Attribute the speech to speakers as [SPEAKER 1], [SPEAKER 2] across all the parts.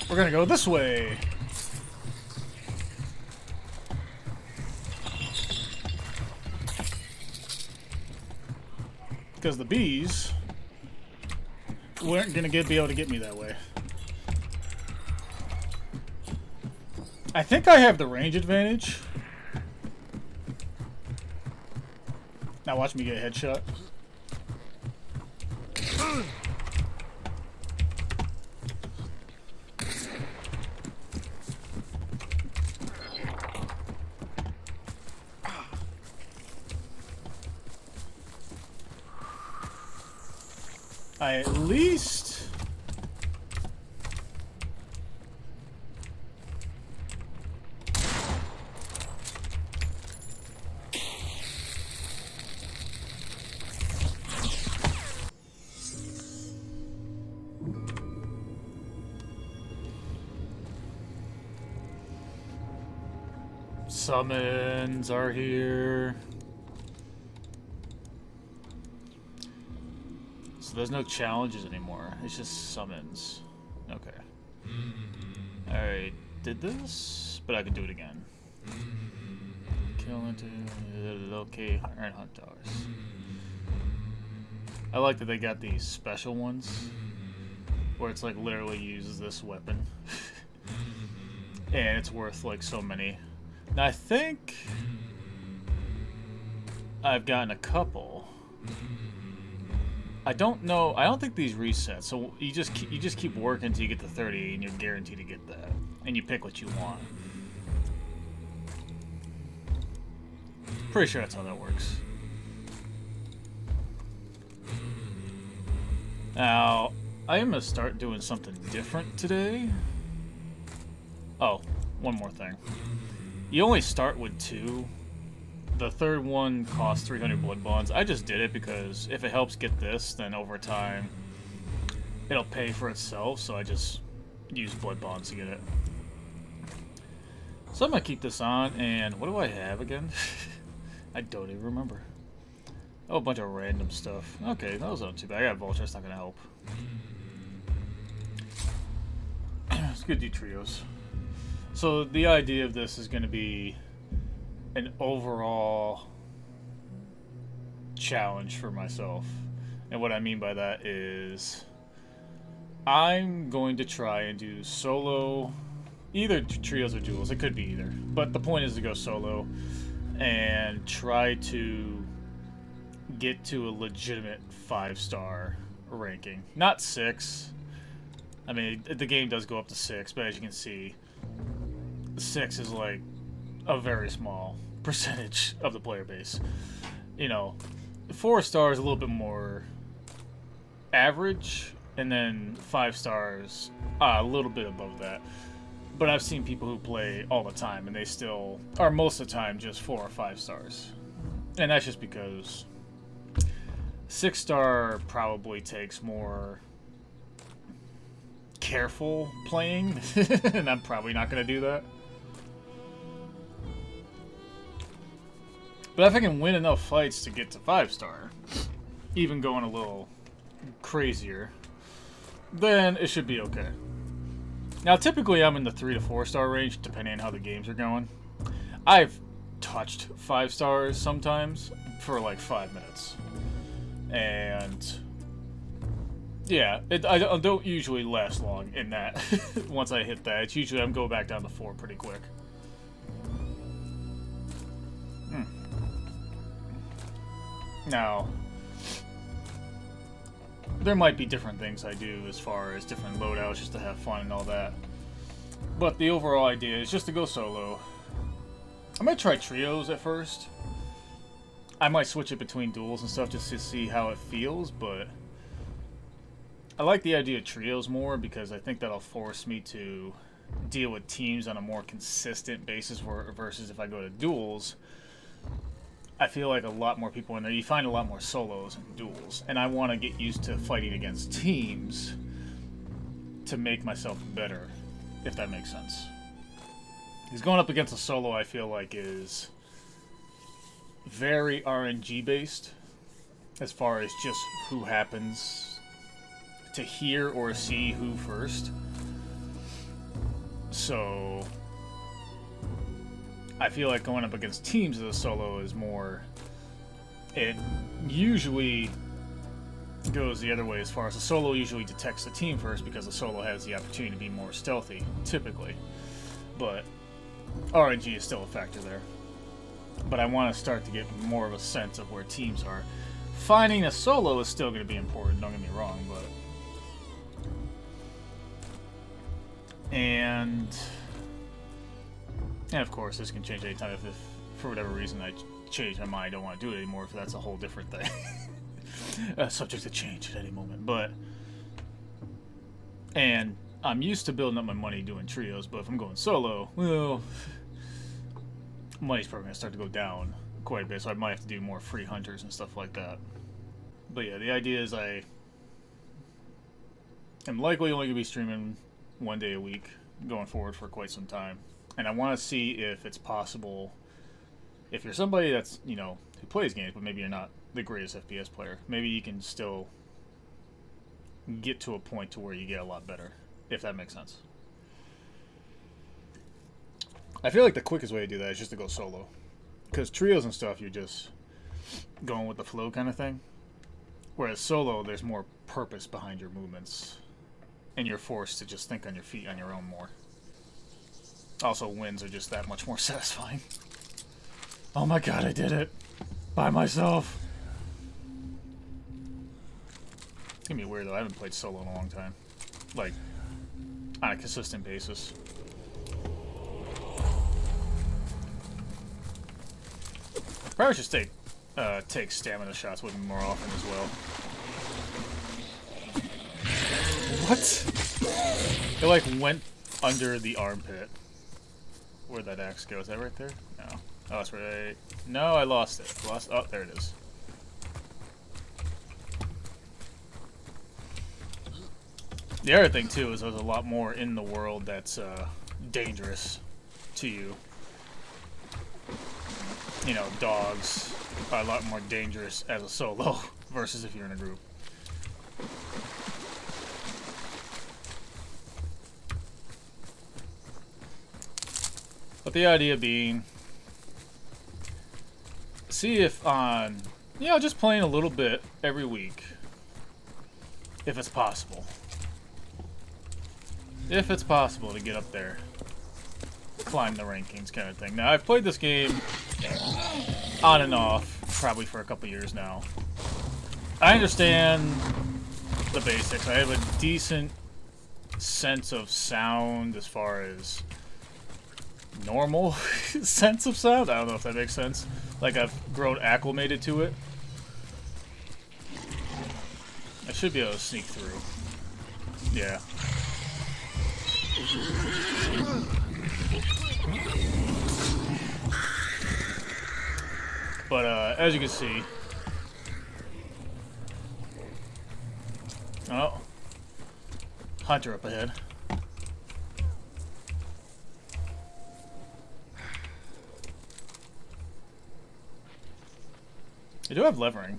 [SPEAKER 1] We're gonna go this way. Because the bees weren't gonna be able to get me that way. I think I have the range advantage. Now watch me get a headshot. I at least... Summons are here. So there's no challenges anymore. It's just summons. Okay. Alright, did this, but I can do it again. Kill into locate and hunt towers. I like that they got these special ones where it's like literally uses this weapon. And it's worth like so many. Now I think I've gotten a couple. I don't know. I don't think these reset. So you just keep working until you get to 30, and you're guaranteed to get that. And you pick what you want. Pretty sure that's how that works. Now I am gonna start doing something different today. Oh, one more thing. You only start with 2. The third one costs 300 blood bonds. I just did it because if it helps get this, then over time it'll pay for itself, so I just use blood bonds to get it. So I'm gonna keep this on, and what do I have again? I don't even remember. Oh, a bunch of random stuff. Okay, that was not too bad. I got Vulture, it's not gonna help. It's good to do trios. So the idea of this is gonna be an overall challenge for myself. And what I mean by that is I'm going to try and do solo, either trios or duels. It could be either. But the point is to go solo and try to get to a legitimate 5-star ranking. Not 6. I mean, the game does go up to 6, but as you can see, 6 is like a very small percentage of the player base. You know, 4 stars a little bit more average, and then 5 stars a little bit above that. But I've seen people who play all the time, and they still are most of the time just 4 or 5 stars. And that's just because 6-star probably takes more careful playing, and I'm probably not going to do that. But if I can win enough fights to get to 5-star, even going a little crazier, then it should be okay. Now, typically I'm in the 3 to 4-star range, depending on how the games are going. I've touched 5 stars sometimes for like 5 minutes. And yeah, I don't usually last long in that. Once I hit that, it's usually I'm going back down to 4 pretty quick. Now, there might be different things I do as far as different loadouts just to have fun and all that. But the overall idea is just to go solo. I might try trios at first. I might switch it between duels and stuff just to see how it feels, but I like the idea of trios more because I think that'll force me to deal with teams on a more consistent basis versus if I go to duels. I feel like a lot more people in there. You find a lot more solos and duels, and I want to get used to fighting against teams to make myself better, if that makes sense. Because going up against a solo, I feel like, is very RNG based as far as just who happens to hear or see who first. So I feel like going up against teams as a solo is more... It usually goes the other way as far as a solo usually detects the team first because the solo has the opportunity to be more stealthy, typically. But RNG is still a factor there. But I want to start to get more of a sense of where teams are. Finding a solo is still going to be important, don't get me wrong, but... And of course, this can change anytime if for whatever reason I change my mind, I don't want to do it anymore, if that's a whole different thing. Subject to change at any moment, but... And I'm used to building up my money doing trios, but if I'm going solo, well... Money's probably going to start to go down quite a bit, so I might have to do more free hunters and stuff like that. But yeah, the idea is I am likely only going to be streaming 1 day a week going forward for quite some time. And I want to see if it's possible, if you're somebody that's, you know, who plays games, but maybe you're not the greatest FPS player, maybe you can still get to a point to where you get a lot better, if that makes sense. I feel like the quickest way to do that is just to go solo. Because trios and stuff, you're just going with the flow kind of thing. Whereas solo, there's more purpose behind your movements. And you're forced to just think on your feet on your own more. Also, wins are just that much more satisfying. Oh my god, I did it! By myself! It's gonna be weird though, I haven't played solo in a long time. Like, on a consistent basis. Probably should take stamina shots with me more often as well. What? It like went under the armpit. Where'd that axe go? Is that right there? No. Oh, that's right. No, I lost it. Oh, there it is. The other thing too is there's a lot more in the world that's dangerous to you. You know, dogs are a lot more dangerous as a solo versus if you're in a group. But the idea being, see if on, you know, just playing a little bit every week, if it's possible. If it's possible to get up there, climb the rankings kind of thing. Now, I've played this game on and off, probably for a couple years now. I understand the basics. I have a decent sense of sound as far as normal sense of sound. I don't know if that makes sense. Like, I've grown acclimated to it. I should be able to sneak through. Yeah. But as you can see, oh, hunter up ahead. They do have levering.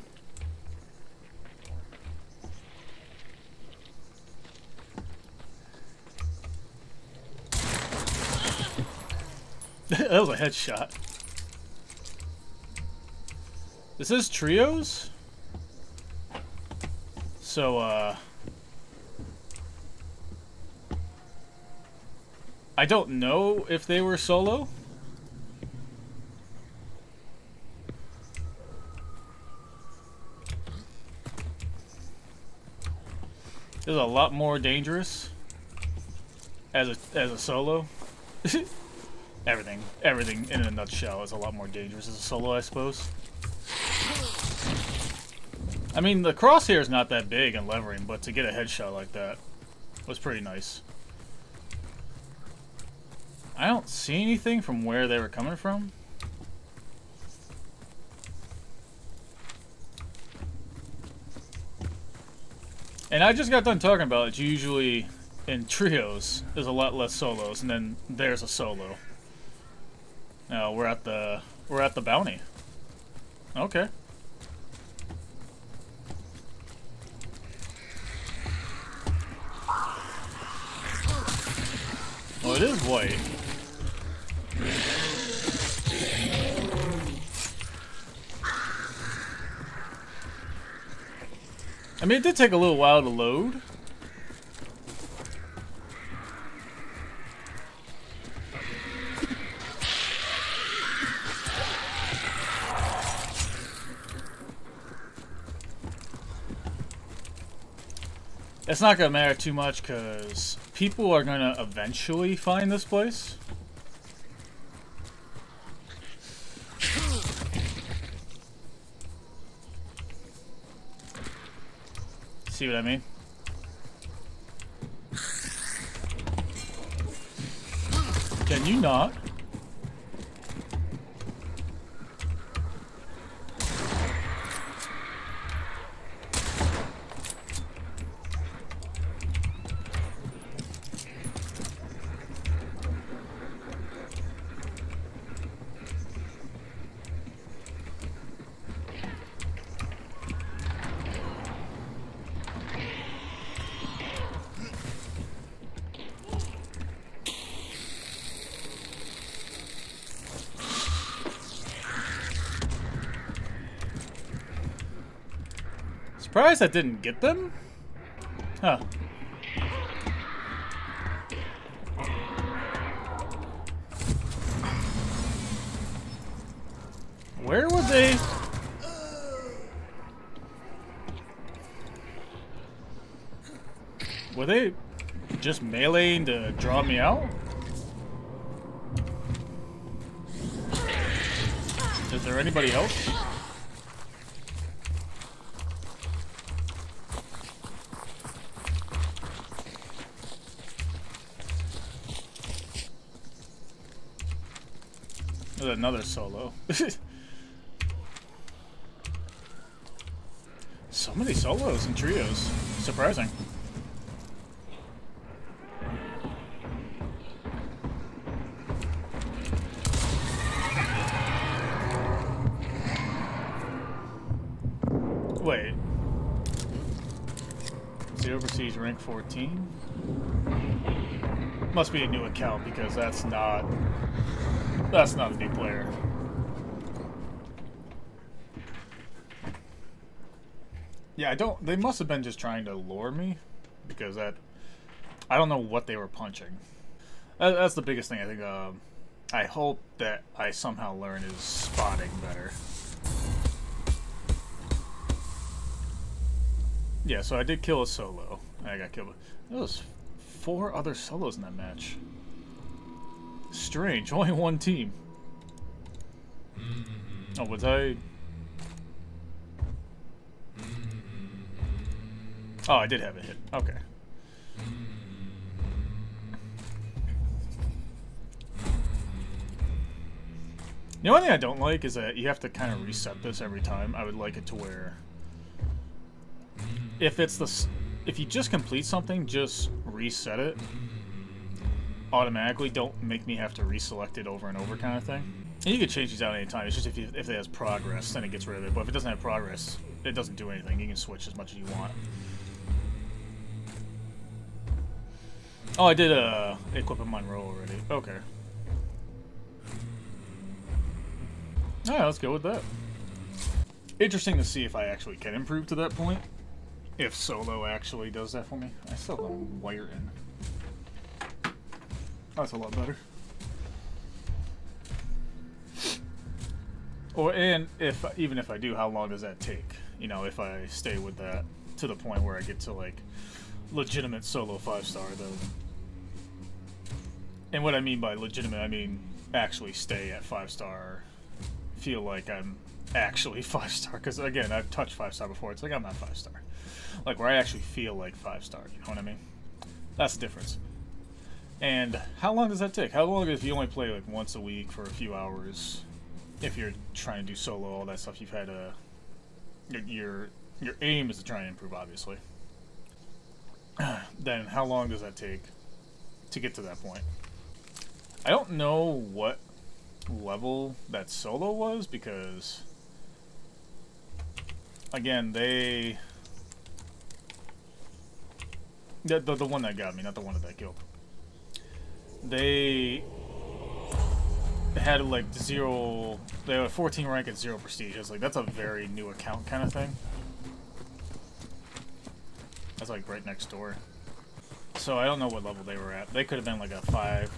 [SPEAKER 1] That was a headshot. This is trios? So, I don't know if they were solo. This is a lot more dangerous as a solo. Everything in a nutshell is a lot more dangerous as a solo, I suppose. I mean, the crosshair is not that big in levering, but to get a headshot like that was pretty nice. I don't see anything from where they were coming from. And I just got done talking about it. Usually in trios, there's a lot less solos, and then there's a solo. Now we're at the bounty. Okay. Oh, it is Where's white? I mean, it did take a little while to load. It's not gonna matter too much because people are gonna eventually find this place. See what I mean? Can you not? Surprised I didn't get them? Huh. Where would they... Were they just meleeing to draw me out? Is there anybody else? There's another solo. So many solos and trios. Surprising. Wait. Zero Prestige rank 14? Must be a new account because that's not a new player. Yeah, they must have been just trying to lure me because I don't know what they were punching. That's the biggest thing I think. I hope that I somehow learn is spotting better. Yeah, so I did kill a solo. I got killed. There was 4 other solos in that match. Strange, only one team. Oh, was I? Oh, I did have a hit. Okay. The only thing I don't like is that you have to kind of reset this every time. I would like it to where if you just complete something, just reset it automatically. Don't make me have to reselect it over and over, kind of thing. And you can change these out anytime. It's just if it has progress, then it gets rid of it. But if it doesn't have progress, it doesn't do anything. You can switch as much as you want. Oh, I did equip a Monroe already. Okay. Alright, let's go with that. Interesting to see if I actually can improve to that point. If solo actually does that for me. I still have a wire in. Oh, that's a lot better. And even if I do, how long does that take? You know, if I stay with that to the point where I get to like legitimate solo 5-star though. And what I mean by legitimate, I mean actually stay at 5-star. Feel like I'm actually 5-star, because again, I've touched 5-star before. It's like I'm not 5-star. Like where I actually feel like 5-star. You know what I mean? That's the difference. And how long does that take? How long if you only play like once a week for a few hours? If you're trying to do solo, all that stuff, you've had a your aim is to try and improve, obviously. Then how long does that take to get to that point? I don't know what level that solo was, because again, the one that got me, not the one that I killed. they had like 0, they had a 14 rank at 0 prestige. It's like, that's a very new account kind of thing. That's like right next door. So I don't know what level they were at. They could have been like a 5,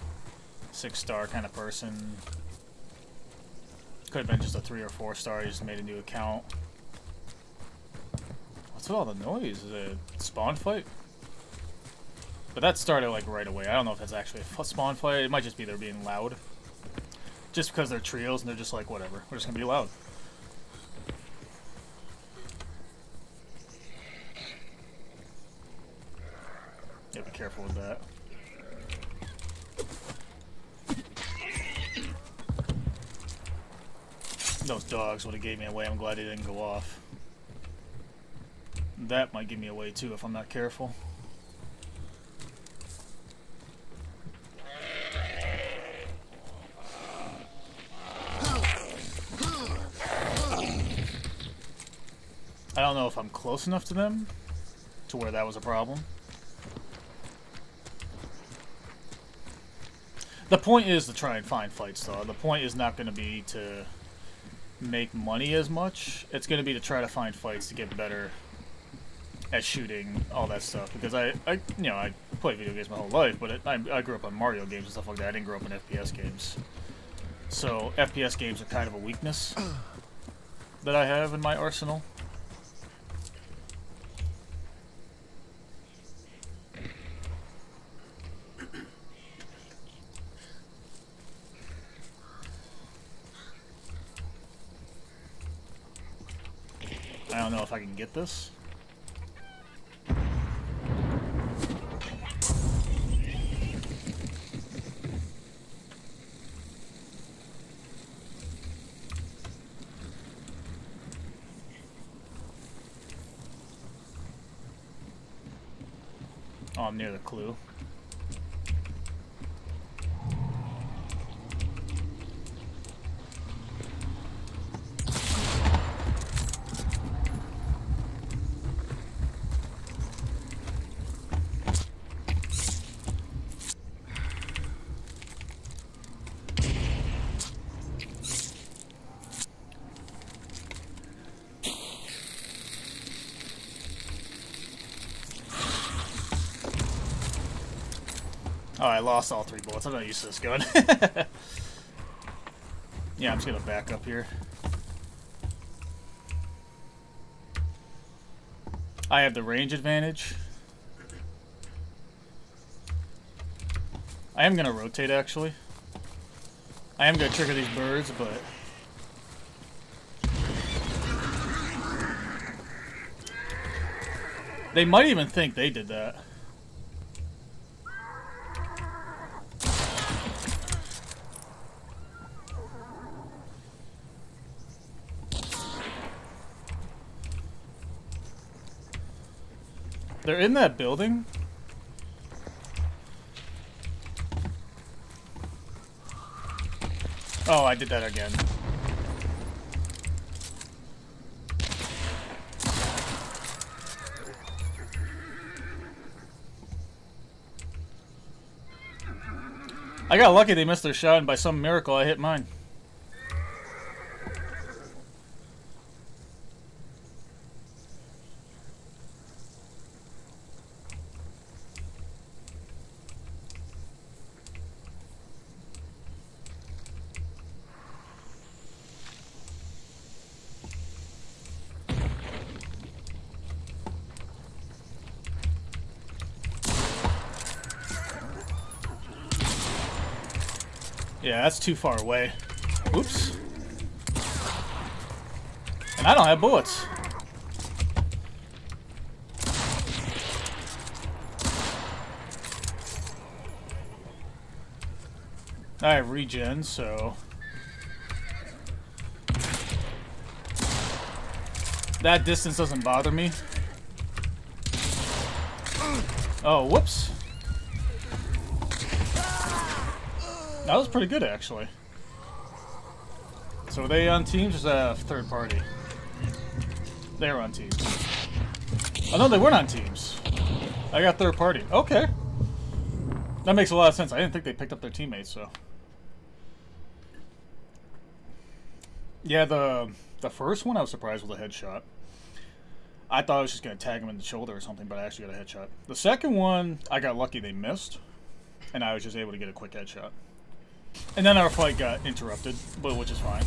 [SPEAKER 1] 6 star kind of person. Could have been just a 3 or 4 star. He just made a new account. What's with all the noise? Is it a spawn fight? But that started like right away. I don't know if that's actually a spawn fight. It might just be they're being loud. Just because they're trios and they're just like, whatever. We're just gonna be loud. Yeah, be careful with that. Those dogs would have gave me away. I'm glad they didn't go off. That might give me away too if I'm not careful. I don't know if I'm close enough to them to where that was a problem. The point is to try and find fights, though. The point is not going to be to make money as much. It's going to be to try to find fights to get better at shooting, all that stuff. Because I played video games my whole life, but I grew up on Mario games and stuff like that. I didn't grow up in FPS games. So FPS games are kind of a weakness that I have in my arsenal. I don't know if I can get this. Oh, I'm near the clue. Oh, I lost all 3 bullets. I'm not used to this gun. Yeah, I'm just gonna back up here. I have the range advantage. I am gonna rotate, actually. I am gonna trigger these birds, but... they might even think they did that. They're in that building? Oh, I did that again. I got lucky they missed their shot, and by some miracle I hit mine. Yeah, that's too far away. Oops. And I don't have bullets. I have regen, so... that distance doesn't bother me. Oh, whoops. That was pretty good, actually. So were they on teams or is that a third party? They were on teams. Oh no, they weren't on teams. I got third party. Okay. That makes a lot of sense. I didn't think they picked up their teammates, so. Yeah, the first one I was surprised with a headshot. I thought I was just going to tag him in the shoulder or something, but I actually got a headshot. The second one, I got lucky they missed, and I was just able to get a quick headshot. And then our fight got interrupted, but which is fine.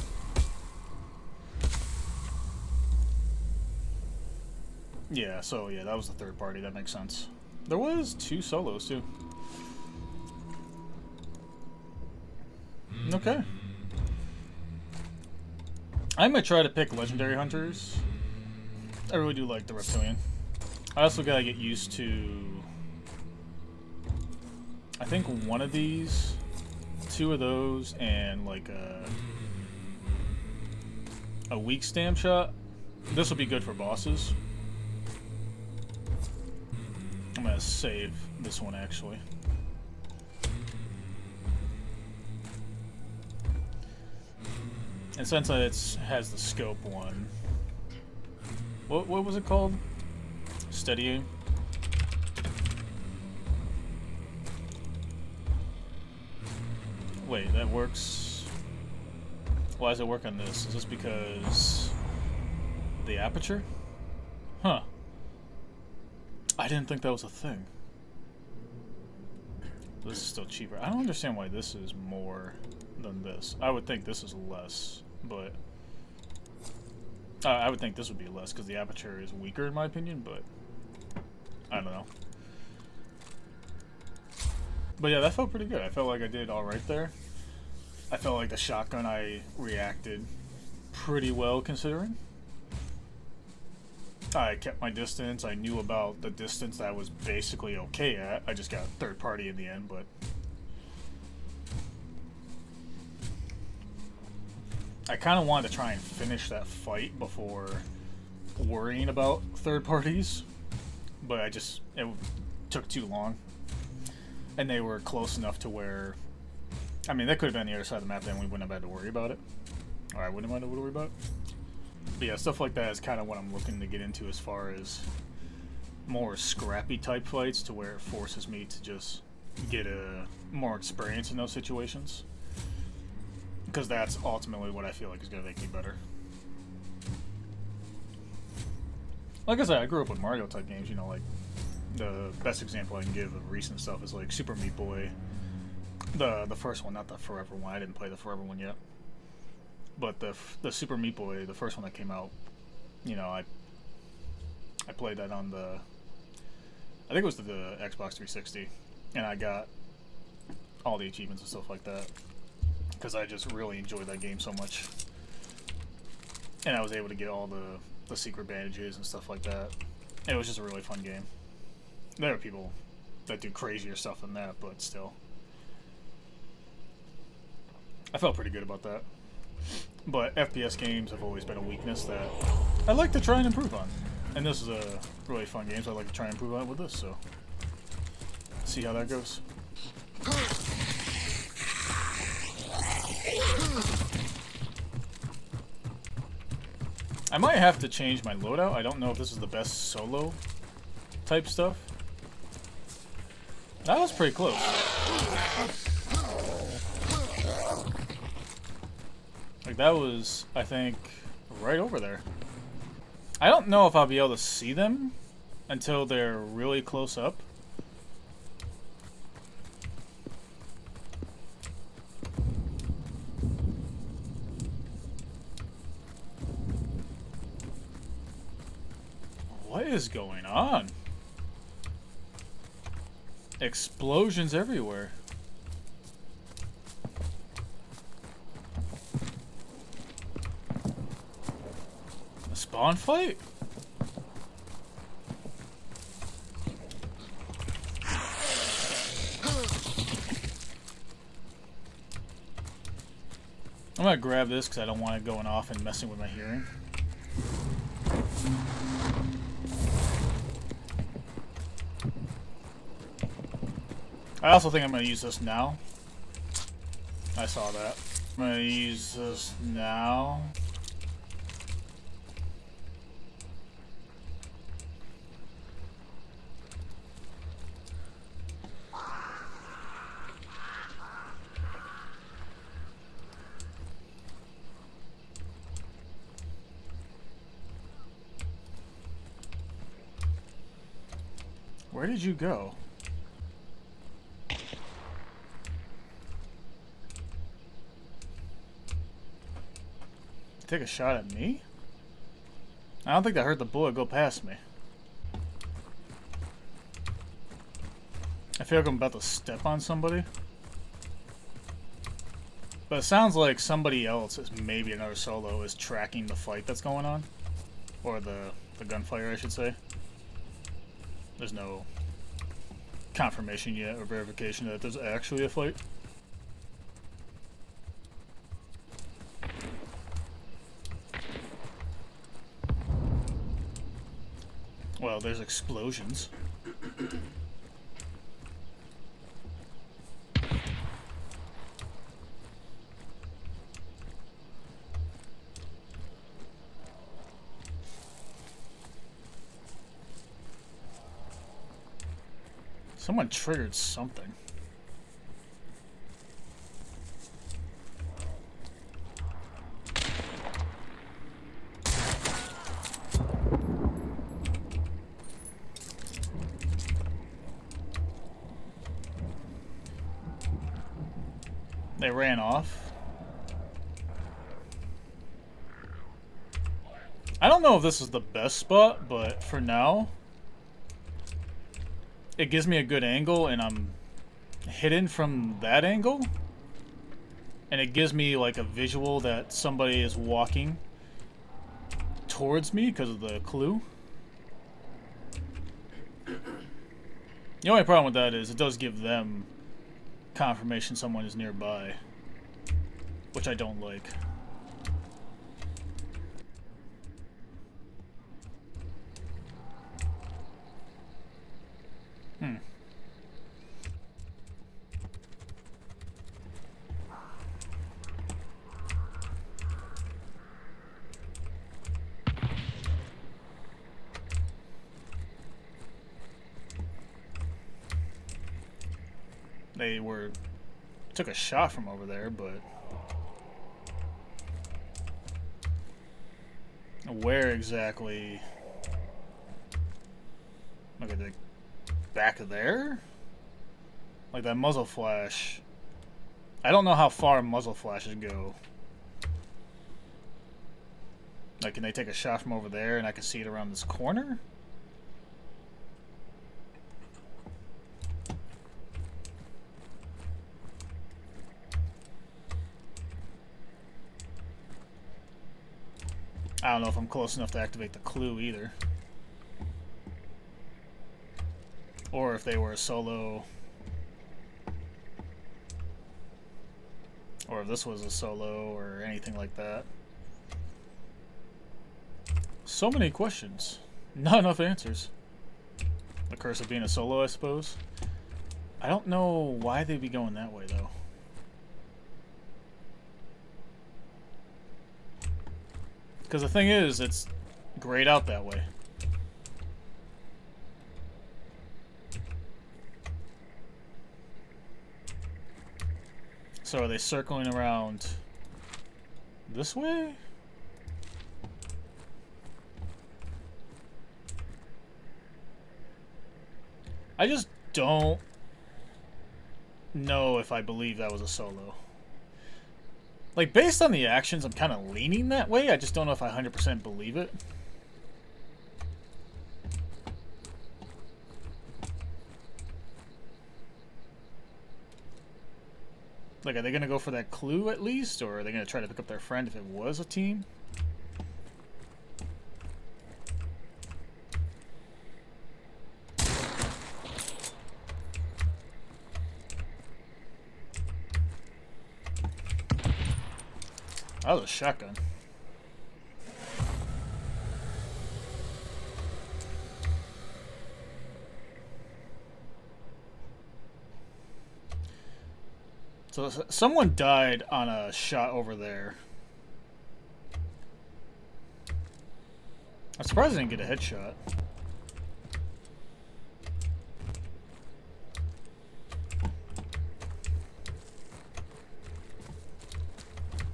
[SPEAKER 1] Yeah, so yeah, that was the third party. That makes sense. There was 2 solos, too. Okay. I might try to pick legendary hunters. I really do like the reptilian. I also gotta get used to, I think, one of these, 2 of those, and like a weak stam shot. This will be good for bosses. I'm gonna save this one actually. And since it has the scope one, what was it called? Steady aim? Wait, that works. Why does it work on this? Is this because the aperture? Huh. I didn't think that was a thing. This is still cheaper. I don't understand why this is more than this. I would think this is less, but I would think this would be less because the aperture is weaker in my opinion, but I don't know. But yeah, that felt pretty good. I felt like I did all right there. I felt like the shotgun I reacted pretty well considering. I kept my distance. I knew about the distance that I was basically okay at. I just got third party in the end, but I kind of wanted to try and finish that fight before worrying about third parties, but it took too long. And they were close enough to where, I mean, that could have been the other side of the map, then we wouldn't have had to worry about it. Or I wouldn't have had to worry about it. But yeah, stuff like that is kind of what I'm looking to get into as far as more scrappy type fights, to where it forces me to just get more experience in those situations. Because that's ultimately what I feel like is going to make me better. Like I said, I grew up with Mario type games, you know, like the best example I can give of recent stuff is like Super Meat Boy. The first one, not the Forever one. I didn't play the Forever one yet. But the Super Meat Boy, the first one that came out, you know, I played that on the, I think it was the Xbox 360, and I got all the achievements and stuff like that because I just really enjoyed that game so much, and I was able to get all the secret bandages and stuff like that. It was just a really fun game. There are people that do crazier stuff than that, but still, I felt pretty good about that. But FPS games have always been a weakness that I like to try and improve on. And this is a really fun game, so I'd like to try and improve on it with this, so see how that goes. I might have to change my loadout. I don't know if this is the best solo type stuff. That was pretty close. Like, that was, I think, right over there. I don't know if I'll be able to see them until they're really close up. What is going on? Explosions everywhere. Spawn fight? I'm gonna grab this because I don't want it going off and messing with my hearing. I also think I'm gonna use this now. I saw that. I'm gonna use this now. Where did you go? Take a shot at me? I don't think I heard the bullet go past me. I feel like I'm about to step on somebody. But it sounds like somebody else, maybe another solo, is tracking the fight that's going on. Or the gunfire, I should say. There's no confirmation yet or verification that there's actually a fight. Well, there's explosions. Someone triggered something. They ran off. I don't know if this is the best spot, but for now, it gives me a good angle, and I'm hidden from that angle. And it gives me like a visual that somebody is walking towards me because of the clue. The only problem with that is it does give them confirmation someone is nearby, which I don't like. They took a shot from over there, but where exactly? Look at the back of there? Like that muzzle flash. I don't know how far muzzle flashes go. Like, can they take a shot from over there and I can see it around this corner? I don't know if I'm close enough to activate the clue either. Or if they were a solo. Or if this was a solo or anything like that. So many questions. Not enough answers. The curse of being a solo, I suppose. I don't know why they'd be going that way, though. Because the thing is, it's grayed out that way. So are they circling around this way? I just don't know if I believe that was a solo. Like, based on the actions, I'm kind of leaning that way. I just don't know if I 100% believe it. Like, are they going to go for that clue at least? Or are they going to try to pick up their friend if it was a team? That was a shotgun. So someone died on a shot over there. I'm surprised I didn't get a headshot.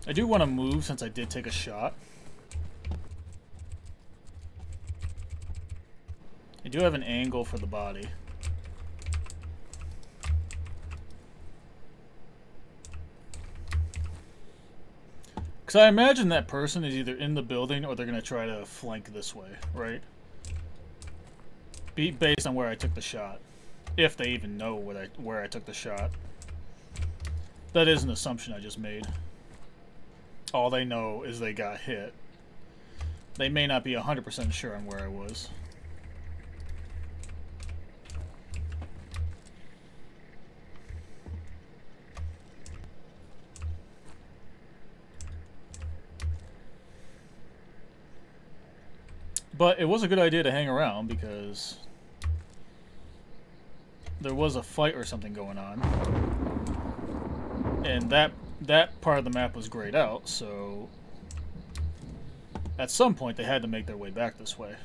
[SPEAKER 1] I do want to move since I did take a shot. I do have an angle for the body. Because I imagine that person is either in the building or they're going to try to flank this way, right? Based on where I took the shot. If they even know where I took the shot. That is an assumption I just made. All they know is they got hit. They may not be 100% sure on where I was. But it was a good idea to hang around because there was a fight or something going on. And that part of the map was grayed out, so at some point they had to make their way back this way.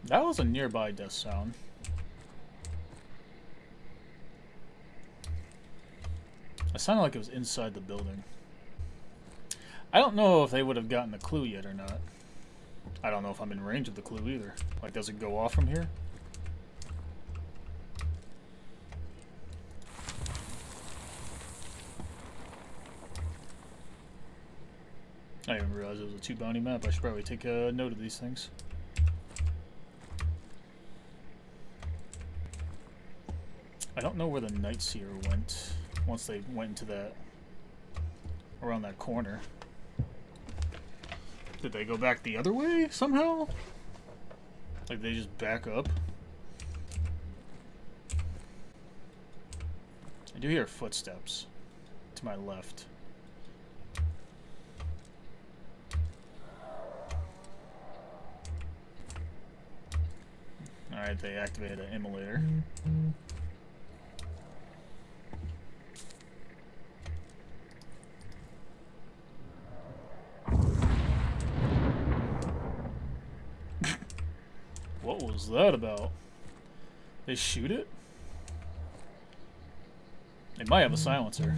[SPEAKER 1] That was a nearby death sound. It sounded like it was inside the building. I don't know if they would have gotten the clue yet or not. I don't know if I'm in range of the clue either. Like, does it go off from here? I didn't even realize it was a 2 bounty map. I should probably take a note of these things. I don't know where the Night Seer went once they went into that, around that corner. Did they go back the other way somehow? Like they just back up? I do hear footsteps to my left. Alright, they activated an immolator. What was that about? They shoot it? They might have a silencer.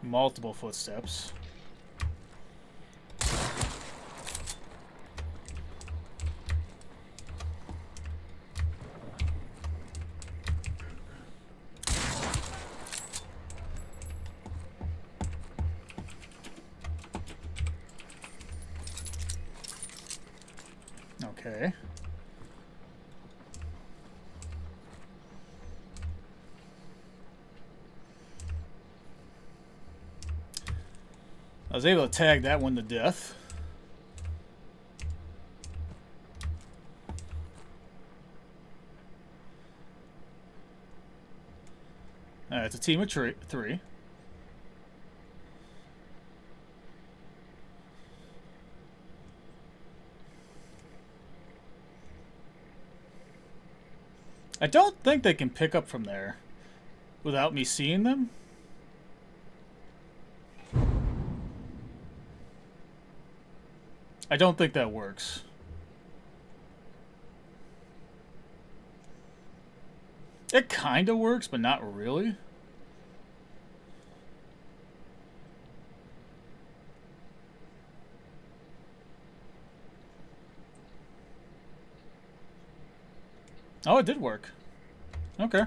[SPEAKER 1] Multiple footsteps. Okay. I was able to tag that one to death. It's a team of 3. I don't think they can pick up from there without me seeing them. I don't think that works. It kind of works, but not really. Oh, it did work. Okay.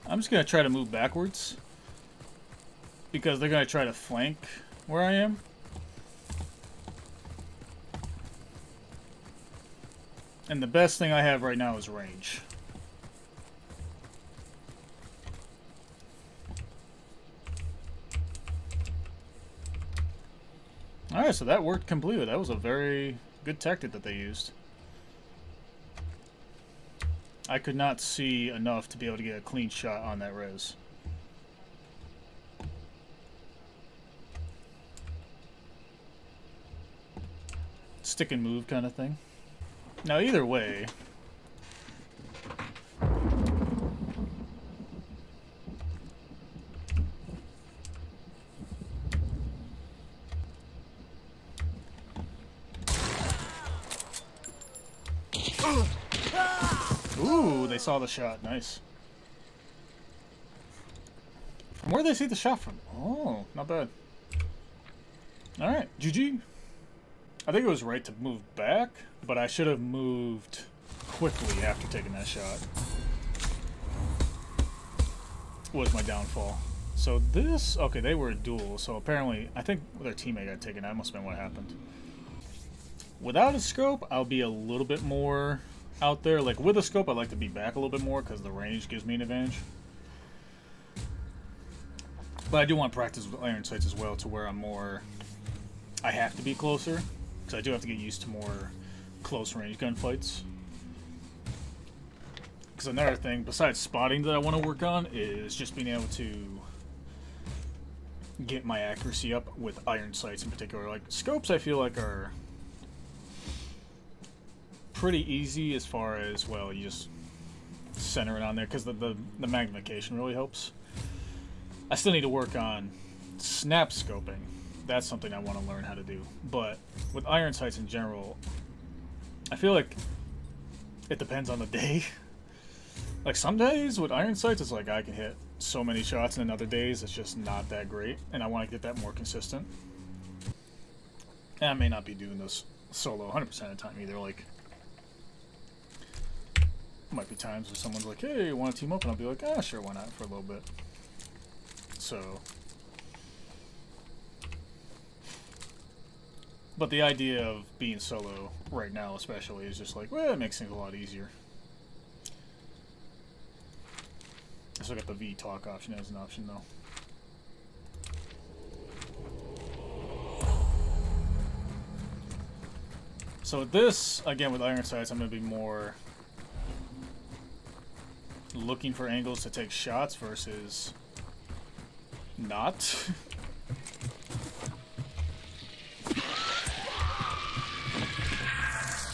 [SPEAKER 1] I'm just going to try to move backwards because they're going to try to flank where I am. And the best thing I have right now is range. Alright, so that worked completely. That was a very good tactic that they used. I could not see enough to be able to get a clean shot on that res. stick and move kind of thing. Now, either way, ooh, they saw the shot. Nice. From where did they see the shot from? Oh, not bad. Alright, GG. I think it was right to move back, but I should have moved quickly after taking that shot. Was my downfall. So this... Okay, they were a duel, so apparently... I think their teammate got taken. That must have been what happened. Without a scope, I'll be a little bit more out there. Like, with a scope, I'd like to be back a little bit more, because the range gives me an advantage. But I do want to practice with iron sights as well, to where I'm more... I have to be closer, because I do have to get used to more close-range gunfights. Because another thing, besides spotting that I want to work on, is just being able to get my accuracy up with iron sights in particular. Like, scopes I feel like are pretty easy as far as, well, you just center it on there, because the magnification really helps. I still need to work on snap scoping. That's something I want to learn how to do. But with iron sights in general, I feel like it depends on the day. Like, some days with iron sights, it's like I can hit so many shots, and then other days it's just not that great, and I want to get that more consistent. And I may not be doing this solo 100% of the time either. Like, might be times where someone's like, hey, want to team up? And I'll be like, ah, sure, why not, for a little bit. So... But the idea of being solo right now especially is just like, well, it makes things a lot easier. I still got the V-Talk option as an option, though. So this, again, with iron sights, I'm going to be more looking for angles to take shots versus not.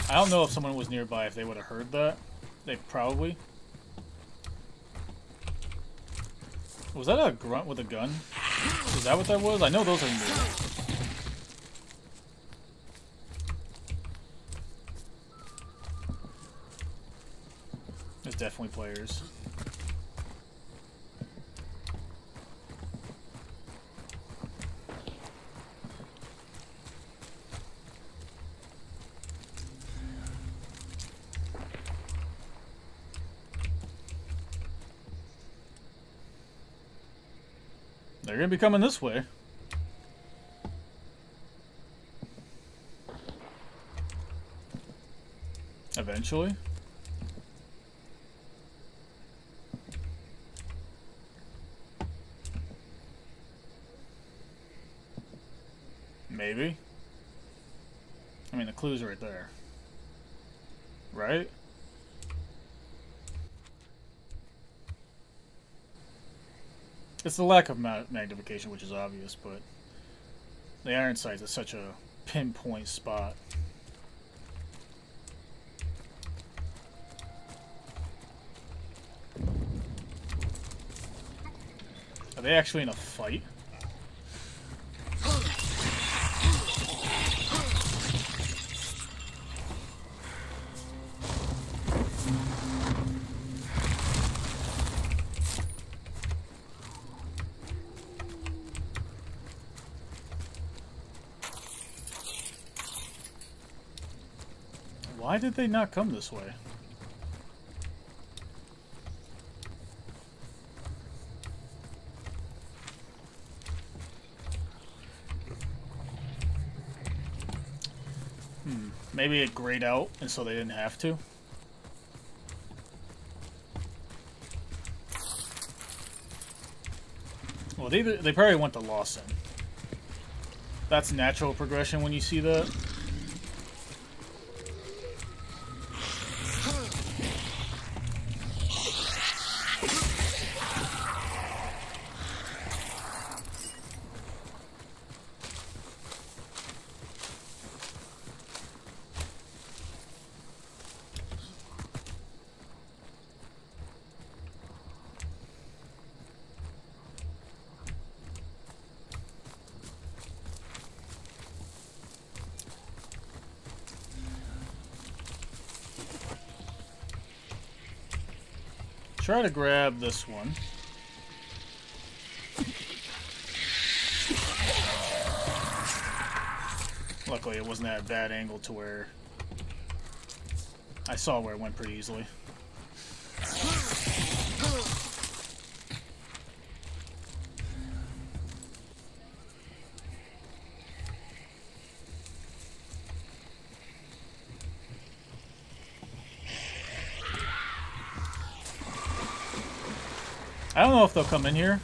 [SPEAKER 1] I don't know if someone was nearby, if they would have heard that. They probably. Was that a grunt with a gun? Is that what that was? I know those are new. There's definitely players. They're gonna be coming this way. Eventually. Maybe. I mean, the clue's right there. Right? It's the lack of magnification, which is obvious, but the iron sights is such a pinpoint spot. Are they actually in a fight? Why did they not come this way? Maybe it grayed out, and so they didn't have to. Well, they probably went to Lawson. That's natural progression when you see that. try to grab this one. Luckily, it wasn't at a bad angle to where I saw where it went pretty easily. I don't know if they'll come in here.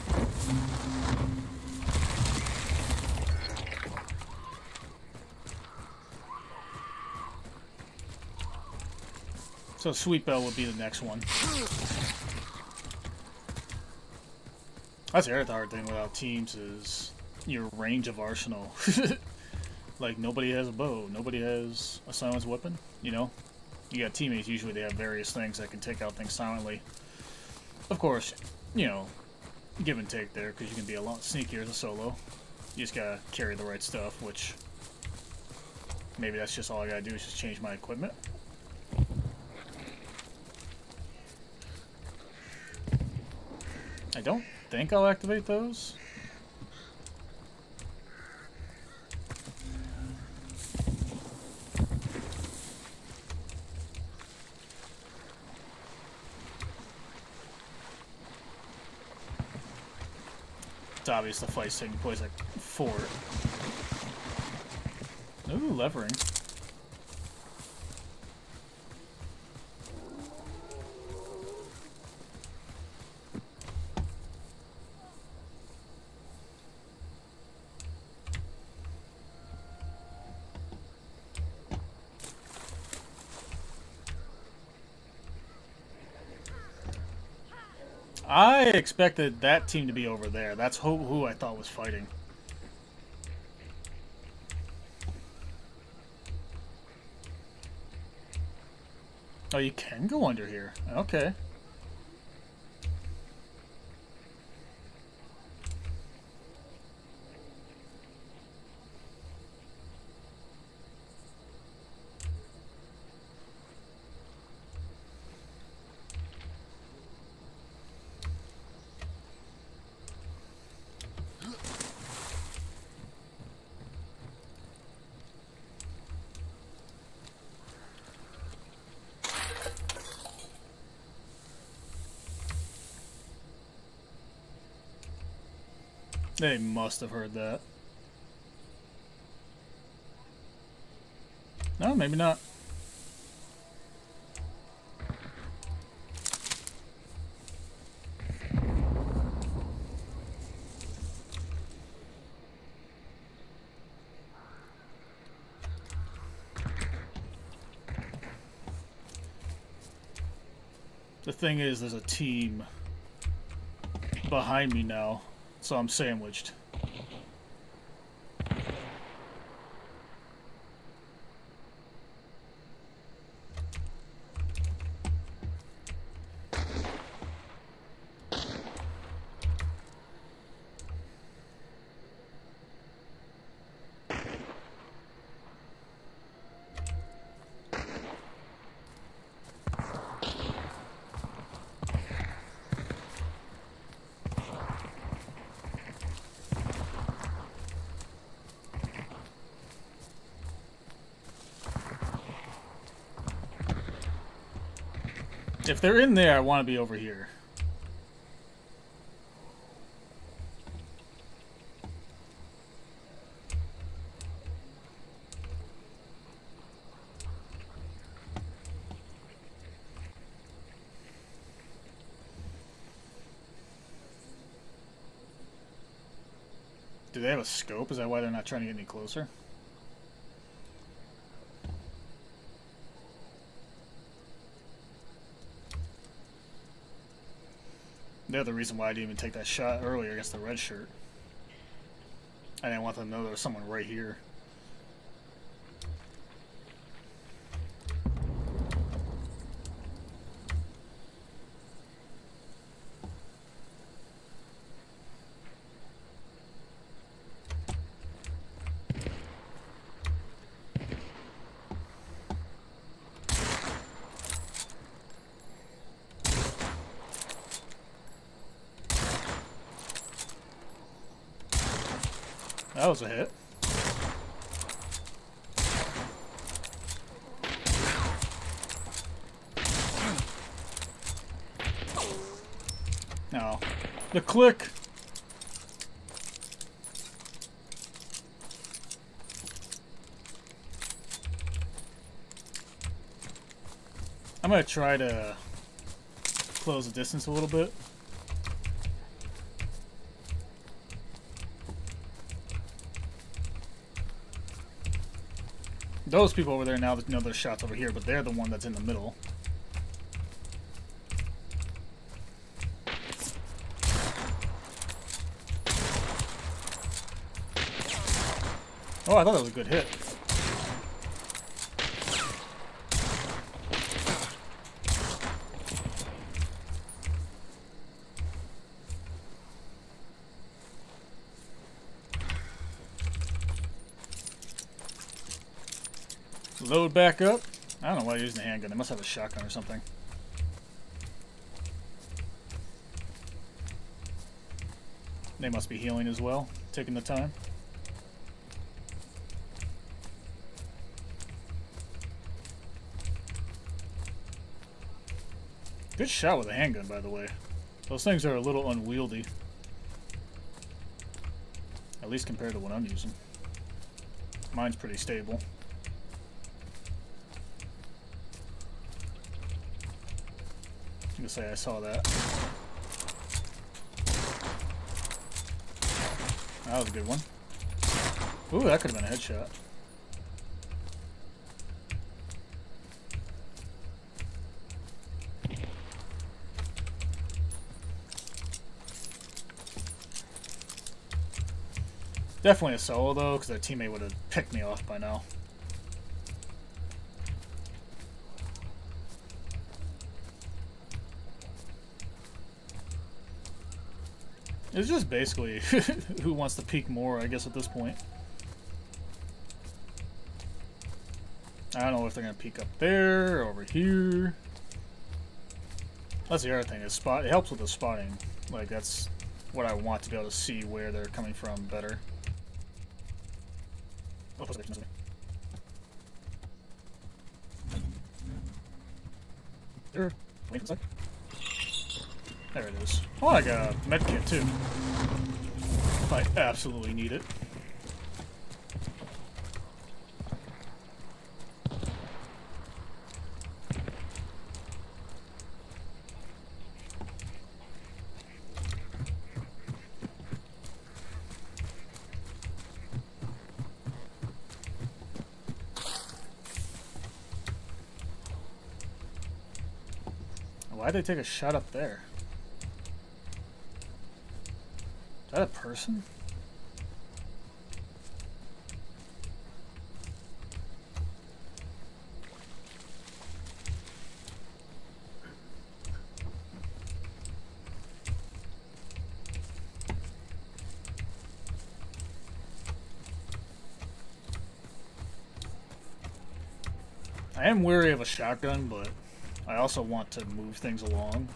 [SPEAKER 1] So Sweet Bell would be the next one. That's the other hard thing without teams is your range of arsenal. Like, nobody has a bow, nobody has a silenced weapon, you know? You got teammates, usually they have various things that can take out things silently. Of course, you know, give and take there, because you can be a lot sneakier as a solo. You just gotta carry the right stuff, which maybe that's just all I gotta do is just change my equipment. I don't think I'll activate those. It's obvious the fight's taking place at Fort. Ooh, levering. I expected that team to be over there. That's who I thought was fighting. Oh, you can go under here. Okay. They must have heard that. No, maybe not. The thing is, there's a team behind me now. So I'm sandwiched. If they're in there, I want to be over here. Do they have a scope? Is that why they're not trying to get any closer? They're the reason why I didn't even take that shot earlier against the red shirt. I didn't want them to know there was someone right here. That was a hit. No. The click! I'm gonna try to close the distance a little bit. Those people over there now know there's shots over here, but they're the one that's in the middle. Oh, I thought that was a good hit. Load back up. I don't know why they're using the handgun. They must have a shotgun or something. They must be healing as well, taking the time. Good shot with a handgun, by the way. Those things are a little unwieldy. At least compared to what I'm using. Mine's pretty stable. I'm gonna say I saw that. That was a good one. Ooh, that could have been a headshot. Definitely a solo though, because their teammate would have picked me off by now. It's just basically who wants to peek more, I guess, at this point. I don't know if they're going to peek up there or over here. That's the other thing, is spot. It helps with the spotting. Like, that's what I want, to be able to see where they're coming from better. Oh, there. Wait a second. There it is. Oh, I got a medkit too. If I absolutely need it. Why'd they take a shot up there? Is that a person? I am wary of a shotgun, but I also want to move things along.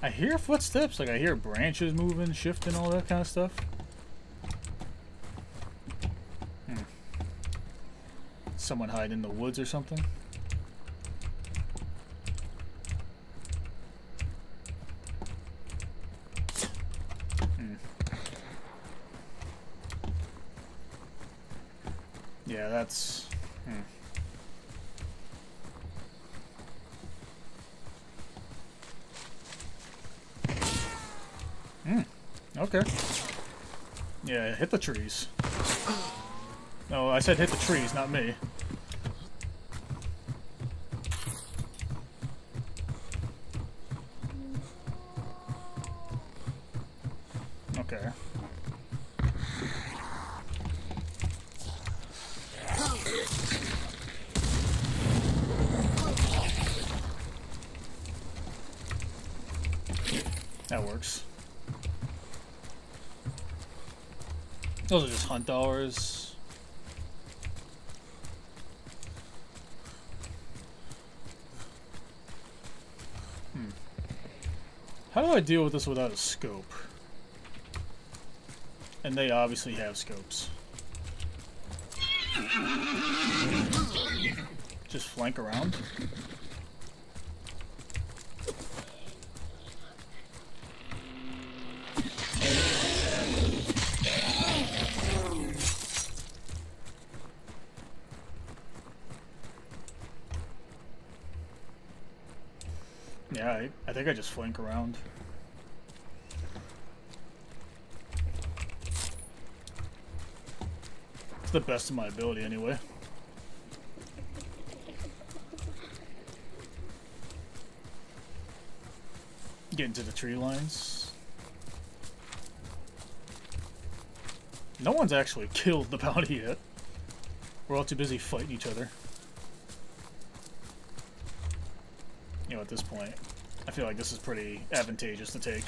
[SPEAKER 1] I hear footsteps, like I hear branches moving, shifting, all that kind of stuff. Someone hide in the woods or something. Yeah, that's... Okay. Yeah, hit the trees. No, I said hit the trees, not me. Okay. That works. Those are just hunt hours. How do I deal with this without a scope? And they obviously have scopes. Just flank around. Yeah, I think I just flank around. It's the best of my ability anyway. Get into the tree lines. No one's actually killed the bounty yet. We're all too busy fighting each other. You know, at this point, I feel like this is pretty advantageous to take.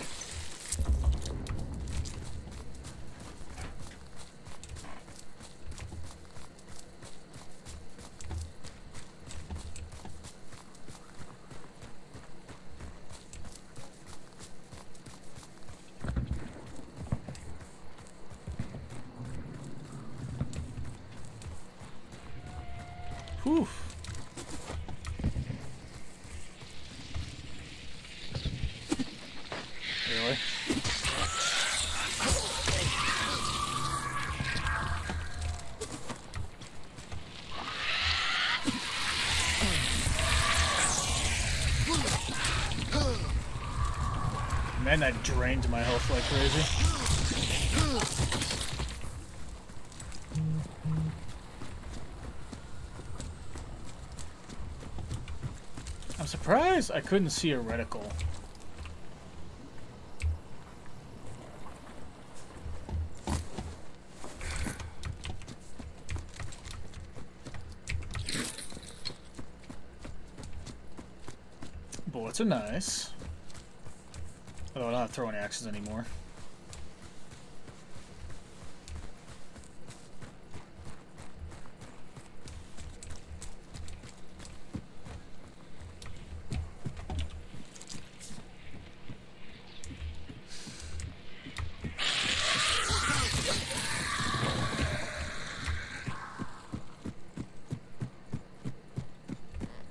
[SPEAKER 1] Whew. Really? Man, that drained my health like crazy. I'm surprised I couldn't see a reticle. Bullets are nice. Although I don't have throwing axes anymore.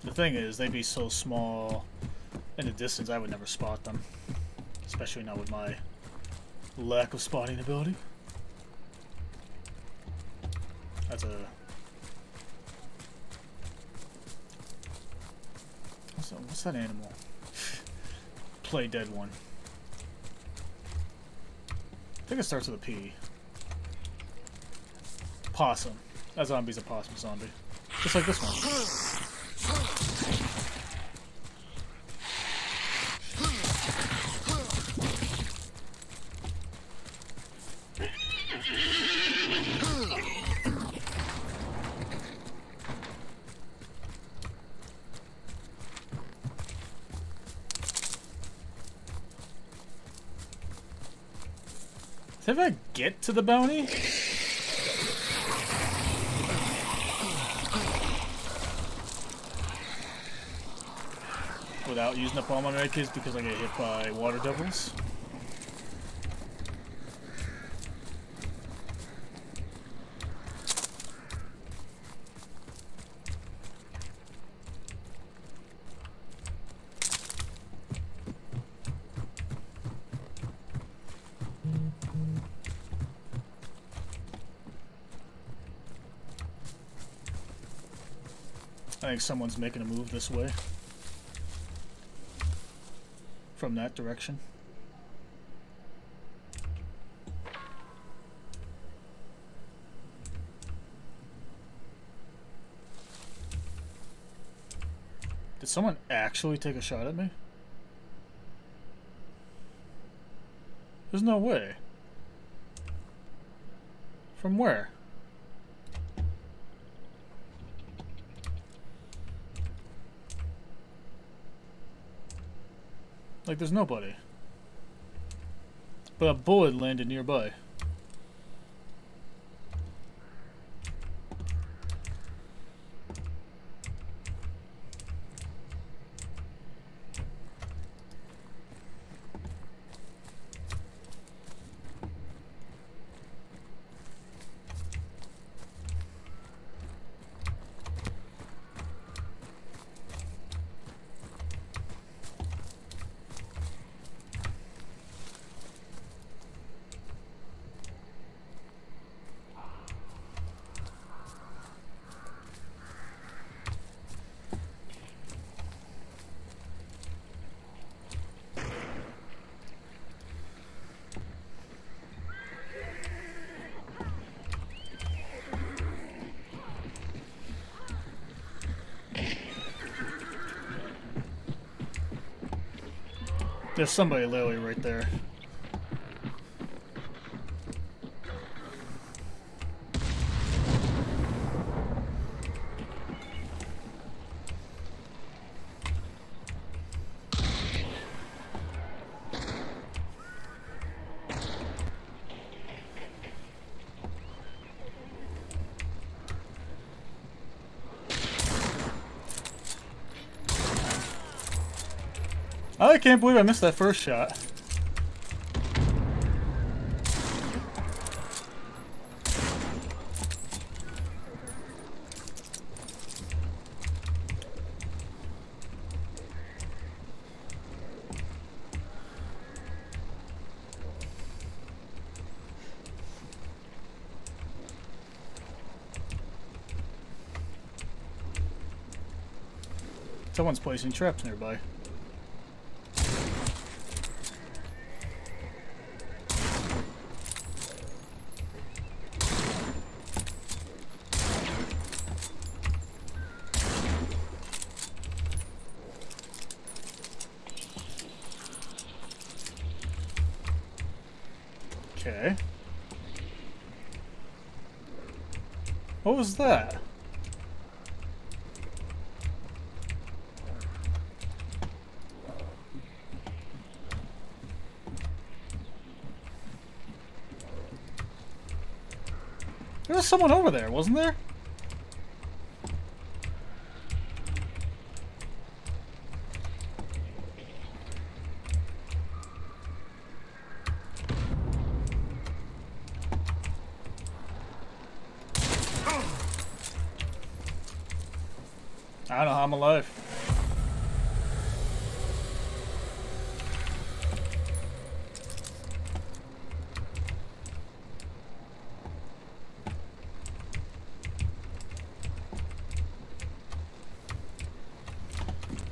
[SPEAKER 1] The thing is, they'd be so small in the distance, I would never spot them. Especially not with my lack of spotting ability. That's a... What's that animal? Play dead one. I think it starts with a P. Possum. That zombie's a possum zombie. Just like this one. Did I get to the bounty? Without using up all my medkits because I get hit by water devils? I think someone's making a move this way. From that direction. Did someone actually take a shot at me? There's no way. From where? Like, there's nobody. But a bullet landed nearby. There's somebody literally right there. I can't believe I missed that first shot. Someone's placing traps nearby. Okay. What was that? There was someone over there, wasn't there? I don't know how I'm alive.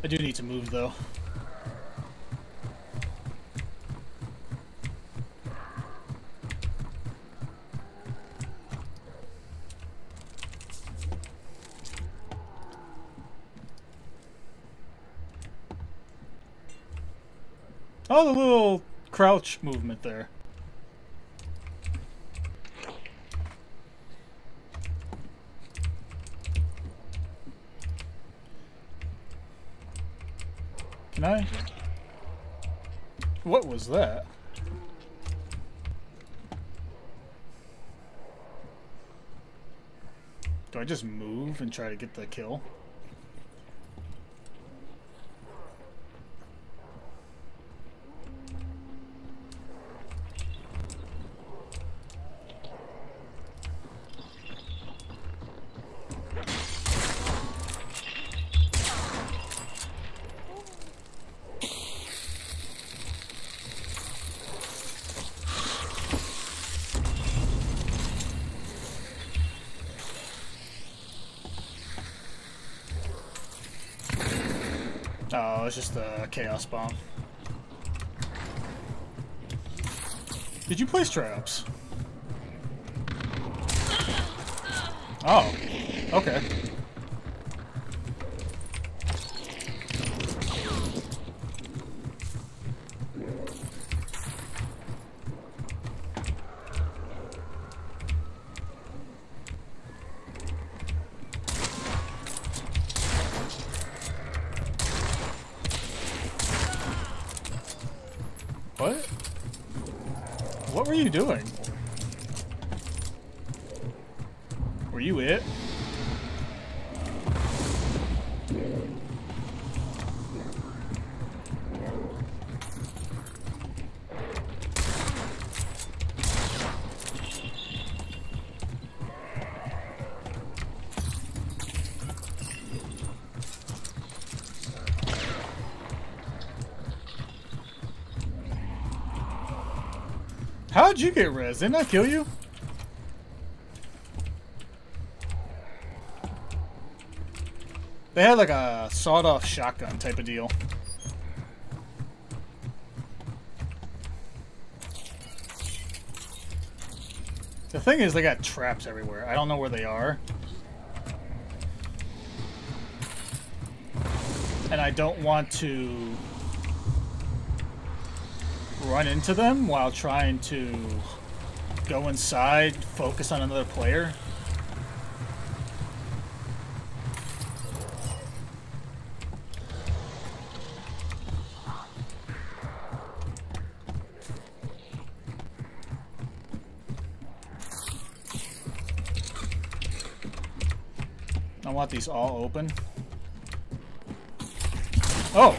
[SPEAKER 1] I do need to move though. Oh, the little crouch movement there. Can I? What was that? Do I just move and try to get the kill? Oh, it's just a chaos bomb. Did you place traps? Oh, okay. What? What were you doing? Were you it? How'd you get res? Didn't I kill you? They had like a sawed-off shotgun type of deal. The thing is, they got traps everywhere. I don't know where they are. And I don't want to run into them while trying to go inside, focus on another player. I want these all open. Oh!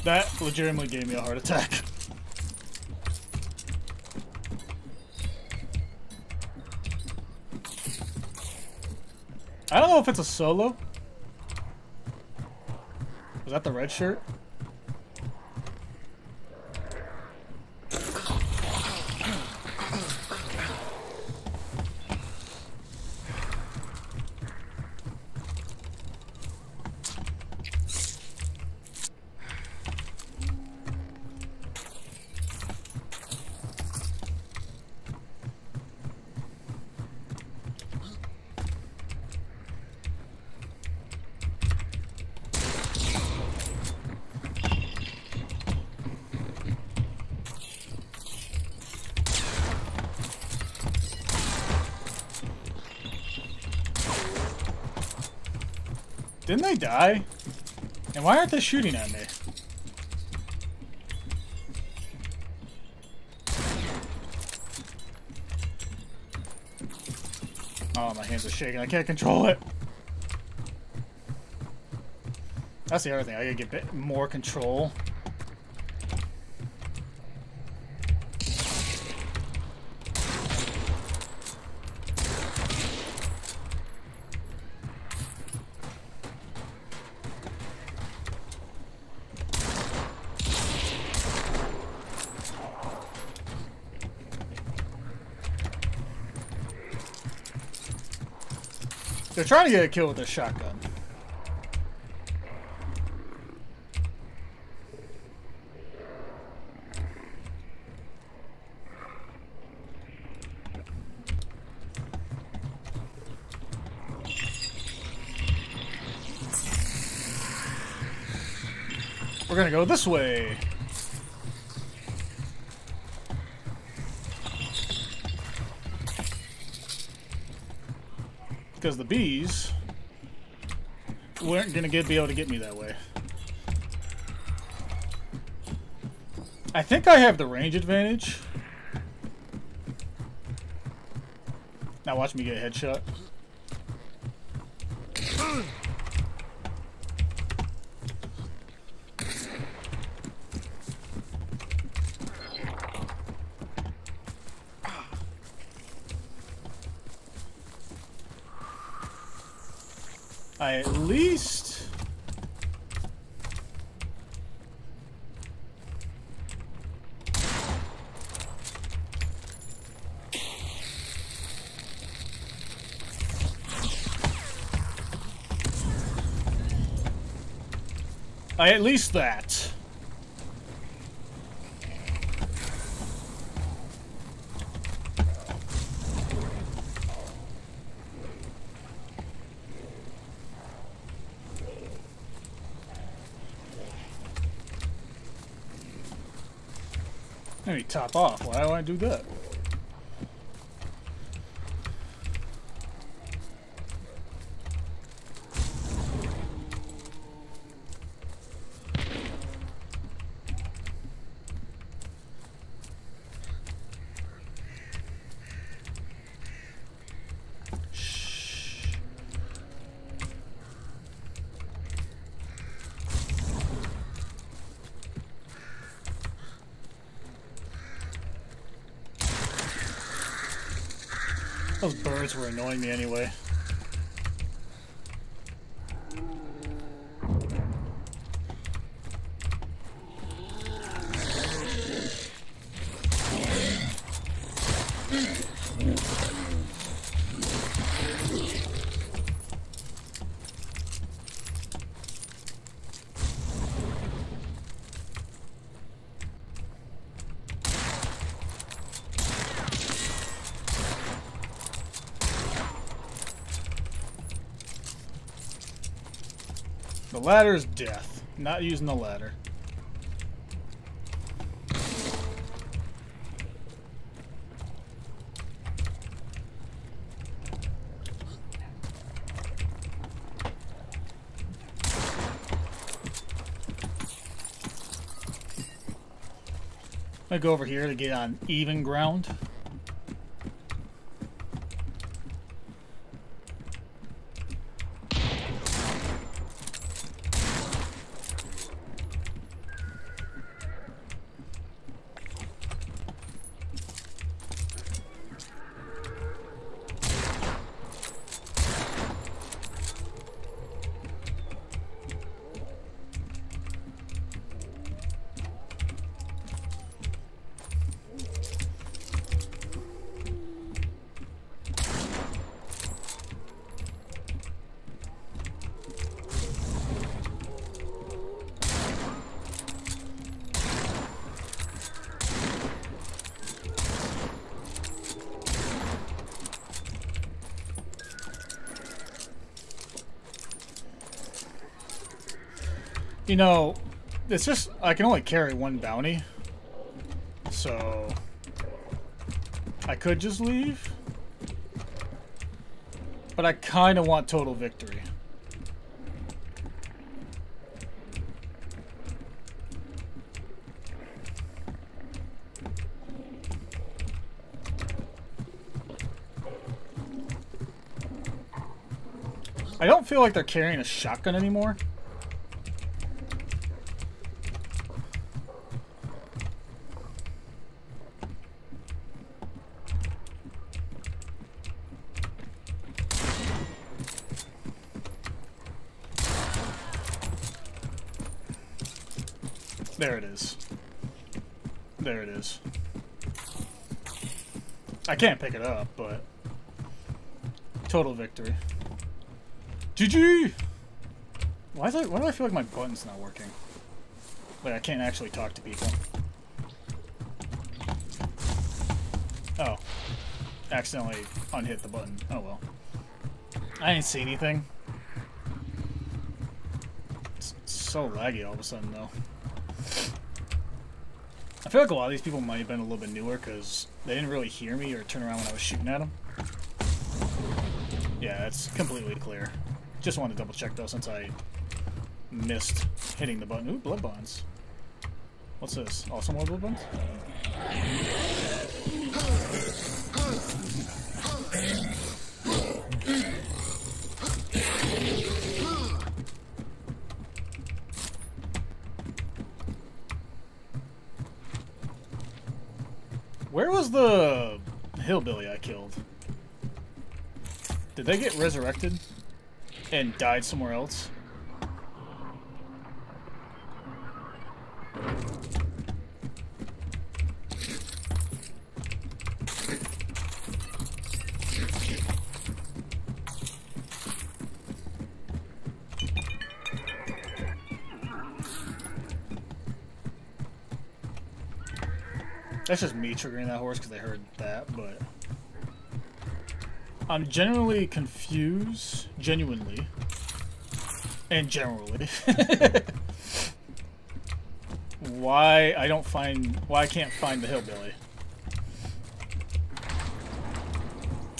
[SPEAKER 1] That legitimately gave me a heart attack. I don't know if it's a solo. Was that the red shirt? Didn't they die? And why aren't they shooting at me? Oh, my hands are shaking. I can't control it. That's the other thing. I gotta get a bit more control. They're trying to get a kill with their shotgun. We're gonna go this way. Because the bees weren't gonna be able to get me that way. I think I have the range advantage. Now watch me get a headshot. I at least... that. Let me top off. Why do I do that? Those birds were annoying me anyway. The ladder's death. Not using the ladder. I go over here to get on even ground. You know, it's just, I can only carry one bounty, so I could just leave, but I kind of want total victory. I don't feel like they're carrying a shotgun anymore. There it is. There it is. I can't pick it up, but total victory. GG! Why do I feel like my button's not working? Like I can't actually talk to people. Oh. Accidentally unhit the button. Oh well. I didn't see anything. It's so laggy all of a sudden though. I feel like a lot of these people might have been a little bit newer because they didn't really hear me or turn around when I was shooting at them. Yeah, it's completely clear. Just wanted to double check though since I missed hitting the button. Ooh, blood bonds. What's this? Oh, some more blood bonds? Where was the hillbilly I killed? Did they get resurrected and died somewhere else? That's just me triggering that horse because I heard that, but I'm genuinely confused, genuinely, and generally, why I can't find the hillbilly.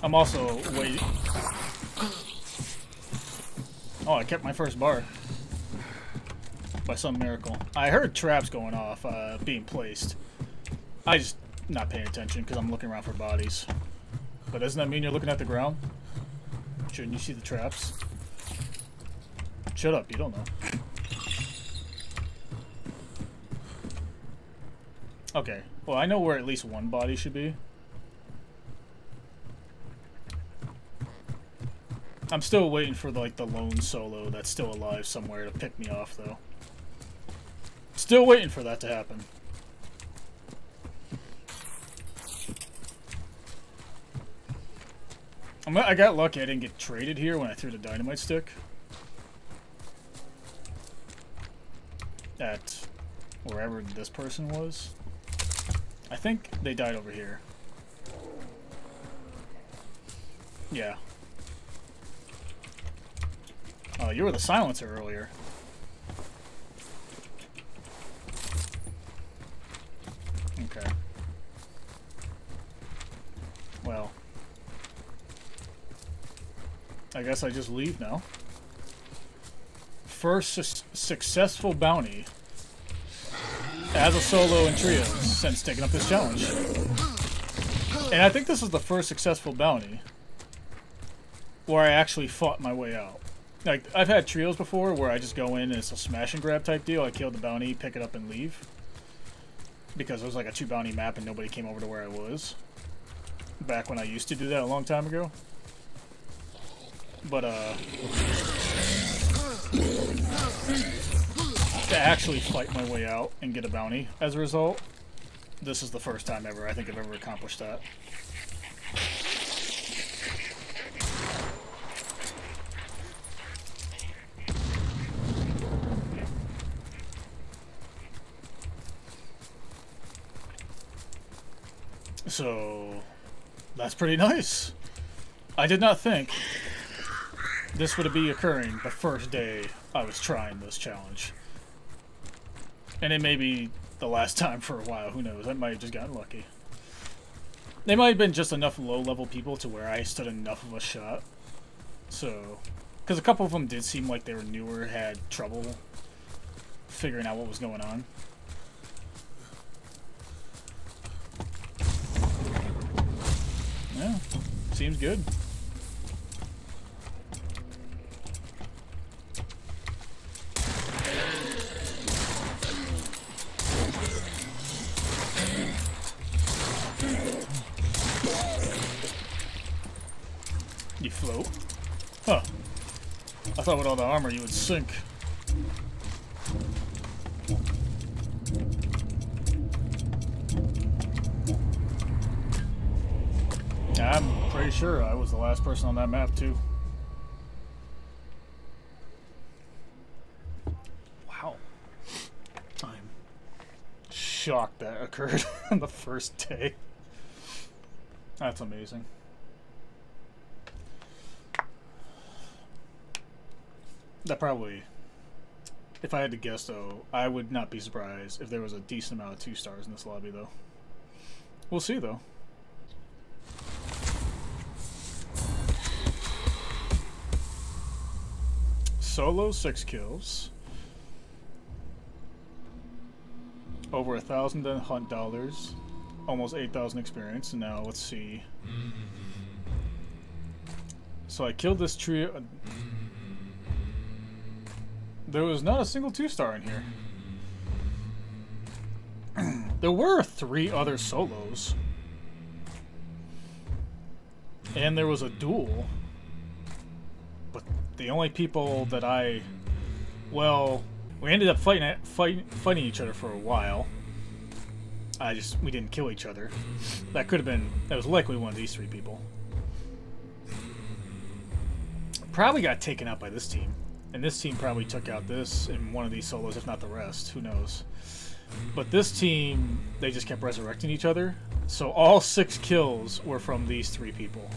[SPEAKER 1] I'm also waiting. Oh, I kept my first bar by some miracle. I heard traps going off, being placed. I just not paying attention because I'm looking around for bodies. But doesn't that mean you're looking at the ground? Shouldn't you see the traps? Shut up, you don't know. Okay, well I know where at least one body should be. I'm still waiting for like the lone solo that's still alive somewhere to pick me off, though. Still waiting for that to happen. I got lucky I didn't get traded here when I threw the dynamite stick. At wherever this person was. I think they died over here. Yeah. Oh, you were the silencer earlier. Okay. Well. I guess I just leave now. First successful bounty as a solo in trios since taking up this challenge. And I think this is the first successful bounty where I actually fought my way out. Like, I've had trios before where I just go in and it's a smash and grab type deal. I kill the bounty, pick it up, and leave. Because it was like a 2 bounty map and nobody came over to where I was. Back when I used to do that a long time ago. But, to actually fight my way out and get a bounty as a result, this is the first time ever I think I've ever accomplished that. So, that's pretty nice. I did not think this would be occurring the first day I was trying this challenge. And it may be the last time for a while, who knows, I might have just gotten lucky. They might have been just enough low-level people to where I stood enough of a shot. So, because a couple of them did seem like they were newer, had trouble figuring out what was going on. Yeah, seems good. You float? Huh. I thought with all the armor you would sink. I'm pretty sure I was the last person on that map, too. Wow. I'm shocked that occurred on the first day. That's amazing. That probably, if I had to guess, though, I would not be surprised if there was a decent amount of 2 stars in this lobby, though. We'll see, though. Solo 6 kills, over 1,000 hunt dollars, almost 8,000 experience. And now let's see. So I killed this trio. There was not a single 2-star in here. There were 3 other solos, and there was a duel. The only people that well, we ended up fighting each other for a while. We didn't kill each other. That was likely one of these 3 people. Probably got taken out by this team. And this team probably took out this and one of these solos, if not the rest. Who knows? But this team, they just kept resurrecting each other. So all 6 kills were from these 3 people.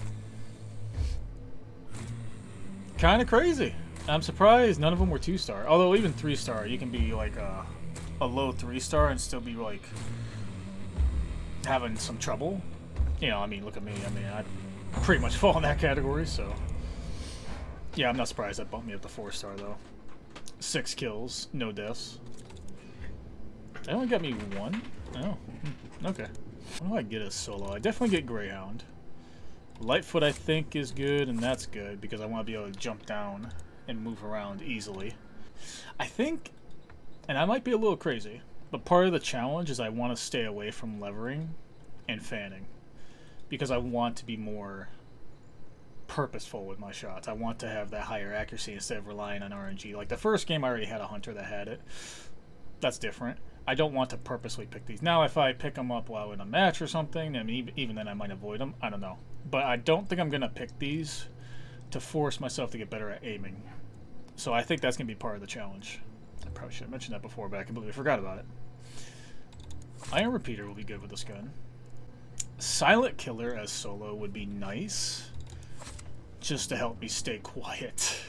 [SPEAKER 1] Kind of crazy. I'm surprised none of them were 2-star. Although even 3-star, you can be like a low 3-star and still be like having some trouble. You know, I mean, look at me. I mean, I pretty much fall in that category, so. Yeah, I'm not surprised that bumped me up to 4-star, though. 6 kills, no deaths. That only got me 1? Oh, okay. What do I get as solo? I definitely get Greyhound. Lightfoot, I think, is good, and that's good, because I want to be able to jump down and move around easily. I think, and I might be a little crazy, but part of the challenge is I want to stay away from levering and fanning, because I want to be more purposeful with my shots. I want to have that higher accuracy instead of relying on RNG. Like the first game, I already had a hunter that had it. That's different. I don't want to purposely pick these. Now, if I pick them up while in a match or something, I mean, even then I might avoid them. I don't know. But I don't think I'm going to pick these to force myself to get better at aiming. So I think that's going to be part of the challenge. I probably should have mentioned that before, but I completely forgot about it. Iron Repeater will be good with this gun. Silent Killer as solo would be nice, just to help me stay quiet.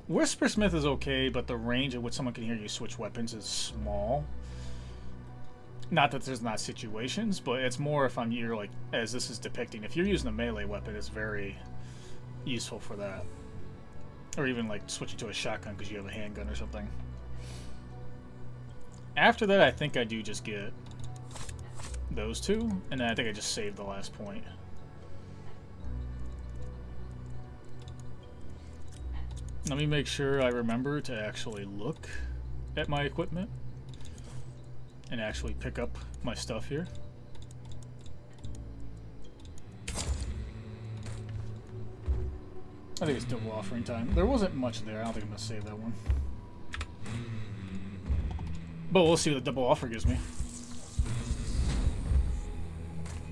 [SPEAKER 1] Whispersmith is okay, but the range at which someone can hear you switch weapons is small. Not that there's not situations, but it's more if you're like, as this is depicting, if you're using a melee weapon, it's very useful for that. Or even like switching to a shotgun because you have a handgun or something. After that, I think I do just get those two, and then I think I just save the last point. Let me make sure I remember to actually look at my equipment and actually pick up my stuff here. I think it's double offering time. There wasn't much there. I don't think I'm going to save that one. But we'll see what the double offer gives me.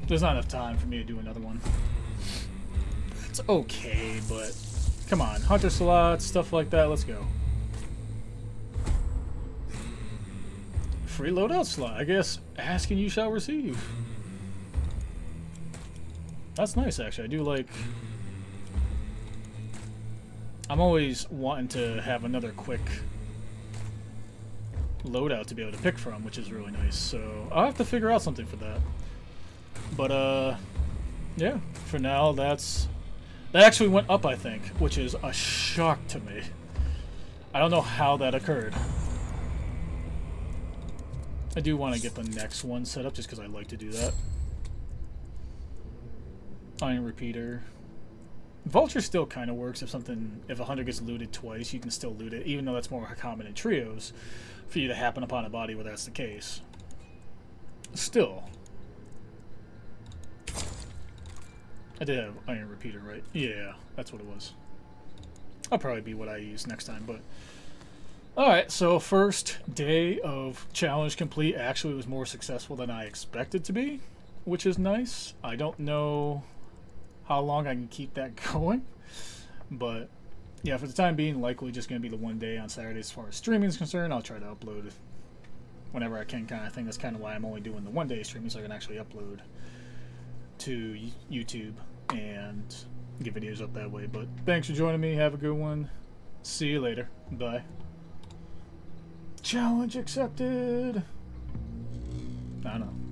[SPEAKER 1] There's not enough time for me to do another one. It's okay, but come on. Hunter slots, stuff like that. Let's go. Free loadout slot. I guess ask and you shall receive. That's nice, actually. I do like... I'm always wanting to have another quick loadout to be able to pick from, which is really nice. So I'll have to figure out something for that. But, yeah. For now, that actually went up, I think, which is a shock to me. I don't know how that occurred. I do want to get the next one set up just because I like to do that. Iron Repeater. Vulture still kind of works if a hunter gets looted twice, you can still loot it, even though that's more common in trios for you to happen upon a body where that's the case. Still. I did have Iron Repeater, right? Yeah, that's what it was. That'll probably be what I use next time, but... Alright, so first day of challenge complete actually was more successful than I expected to be, which is nice. I don't know how long I can keep that going, but yeah, for the time being, likely just going to be the one day on Saturday as far as streaming is concerned. I'll try to upload whenever I can, kind of thing. That's kind of why I'm only doing the one day streaming, so I can actually upload to YouTube and get videos up that way. But thanks for joining me. Have a good one. See you later. Bye. Challenge accepted. I don't know.